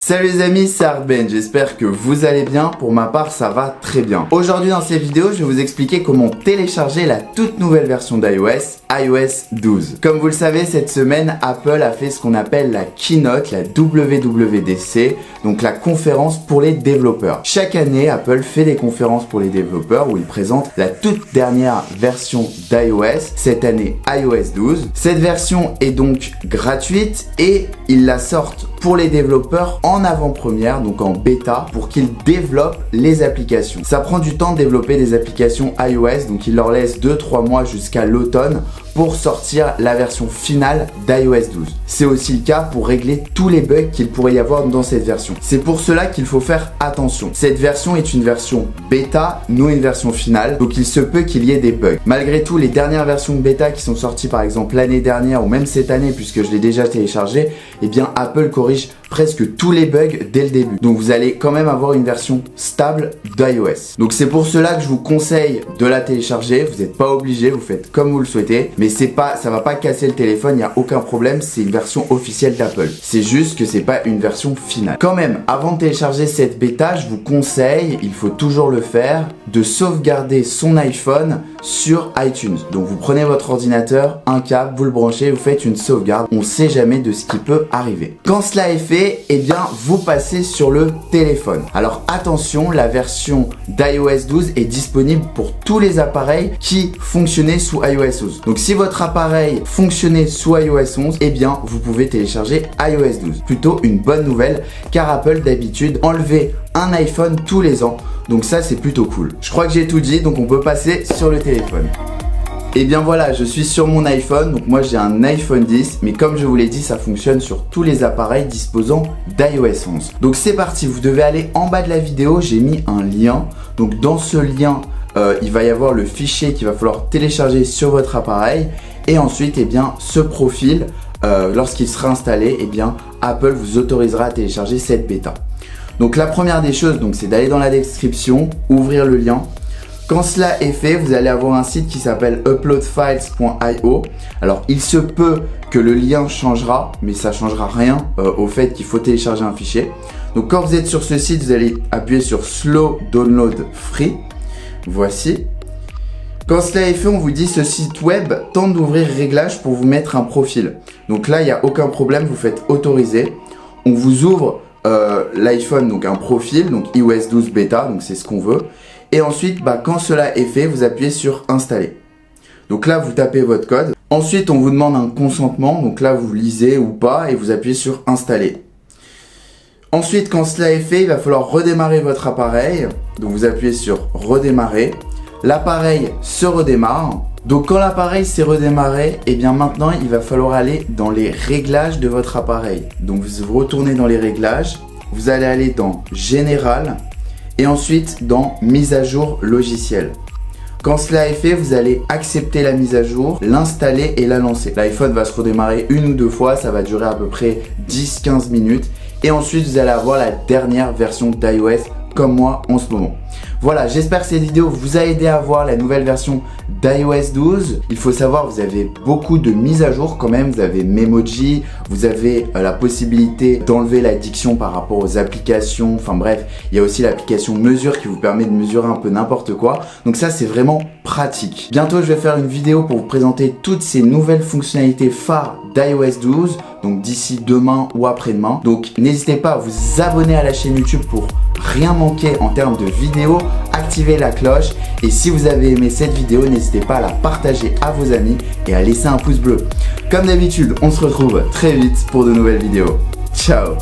Salut les amis, c'est Arben, j'espère que vous allez bien, pour ma part ça va très bien. Aujourd'hui dans cette vidéo, je vais vous expliquer comment télécharger la toute nouvelle version d'iOS, iOS 12. Comme vous le savez, cette semaine, Apple a fait ce qu'on appelle la keynote, la WWDC, donc la conférence pour les développeurs. Chaque année, Apple fait des conférences pour les développeurs où ils présentent la toute dernière version d'iOS, cette année iOS 12. Cette version est donc gratuite et ils la sortent pour les développeurs en avant-première, donc en bêta, pour qu'ils développent les applications. Ça prend du temps de développer des applications iOS, donc ils leur laissent 2-3 mois jusqu'à l'automne pour sortir la version finale d'iOS 12. C'est aussi le cas pour régler tous les bugs qu'il pourrait y avoir dans cette version. C'est pour cela qu'il faut faire attention. Cette version est une version bêta, non une version finale, donc il se peut qu'il y ait des bugs. Malgré tout, les dernières versions de bêta qui sont sorties par exemple l'année dernière ou même cette année, puisque je l'ai déjà téléchargé, eh bien Apple corrige presque tous les bugs dès le début. Donc vous allez quand même avoir une version stable d'iOS. Donc c'est pour cela que je vous conseille de la télécharger. Vous n'êtes pas obligé, vous faites comme vous le souhaitez. Mais ça va pas casser le téléphone, il n'y a aucun problème, c'est une version officielle d'Apple. C'est juste que c'est pas une version finale. Quand même, avant de télécharger cette bêta, je vous conseille, il faut toujours le faire, de sauvegarder son iPhone sur iTunes. Donc vous prenez votre ordinateur, un câble, vous le branchez, vous faites une sauvegarde. On ne sait jamais de ce qui peut arriver. Quand cela est fait, eh bien vous passez sur le téléphone. Alors attention, la version d'iOS 12 est disponible pour tous les appareils qui fonctionnaient sous iOS 11. Donc si votre appareil fonctionnait sous iOS 11, eh bien vous pouvez télécharger iOS 12. Plutôt une bonne nouvelle, car Apple d'habitude enlevait un iPhone tous les ans. Donc ça c'est plutôt cool. Je crois que j'ai tout dit, donc on peut passer sur le téléphone. Et bien voilà, je suis sur mon iPhone, donc moi j'ai un iPhone 10, mais comme je vous l'ai dit, ça fonctionne sur tous les appareils disposant d'iOS 11. Donc c'est parti, vous devez aller en bas de la vidéo, j'ai mis un lien. Donc dans ce lien, il va y avoir le fichier qu'il va falloir télécharger sur votre appareil. Et ensuite, eh bien, ce profil, lorsqu'il sera installé, eh bien, Apple vous autorisera à télécharger cette bêta. Donc la première des choses, c'est d'aller dans la description, ouvrir le lien. Quand cela est fait, vous allez avoir un site qui s'appelle uploadfiles.io. Alors il se peut que le lien changera, mais ça ne changera rien au fait qu'il faut télécharger un fichier. Donc quand vous êtes sur ce site, vous allez appuyer sur Slow Download Free. Voici. Quand cela est fait, on vous dit ce site web tente d'ouvrir réglages pour vous mettre un profil. Donc là, il n'y a aucun problème, vous faites autoriser. On vous ouvre l'iPhone, donc un profil, donc iOS 12 bêta, donc c'est ce qu'on veut. Et ensuite, quand cela est fait, vous appuyez sur installer. Donc là, vous tapez votre code. Ensuite, on vous demande un consentement. Donc là, vous lisez ou pas et vous appuyez sur installer. Ensuite, quand cela est fait, il va falloir redémarrer votre appareil. Donc vous appuyez sur redémarrer. L'appareil se redémarre. Donc quand l'appareil s'est redémarré, et bien maintenant il va falloir aller dans les réglages de votre appareil. Donc vous retournez dans les réglages, vous allez aller dans Général et ensuite dans Mise à jour logiciel. Quand cela est fait, vous allez accepter la mise à jour, l'installer et la lancer. L'iPhone va se redémarrer une ou deux fois, ça va durer à peu près 10-15 minutes. Et ensuite vous allez avoir la dernière version d'iOS comme moi en ce moment. Voilà, j'espère que cette vidéo vous a aidé à voir la nouvelle version d'iOS 12. Il faut savoir, vous avez beaucoup de mises à jour quand même. Vous avez Memoji, vous avez la possibilité d'enlever la diction par rapport aux applications. Enfin bref, il y a aussi l'application Mesure qui vous permet de mesurer un peu n'importe quoi. Donc ça, c'est vraiment pratique. Bientôt, je vais faire une vidéo pour vous présenter toutes ces nouvelles fonctionnalités phares d'iOS 12. Donc d'ici demain ou après-demain. Donc n'hésitez pas à vous abonner à la chaîne YouTube pour rien manquer en termes de vidéos, activez la cloche et si vous avez aimé cette vidéo, n'hésitez pas à la partager à vos amis et à laisser un pouce bleu. Comme d'habitude, on se retrouve très vite pour de nouvelles vidéos. Ciao!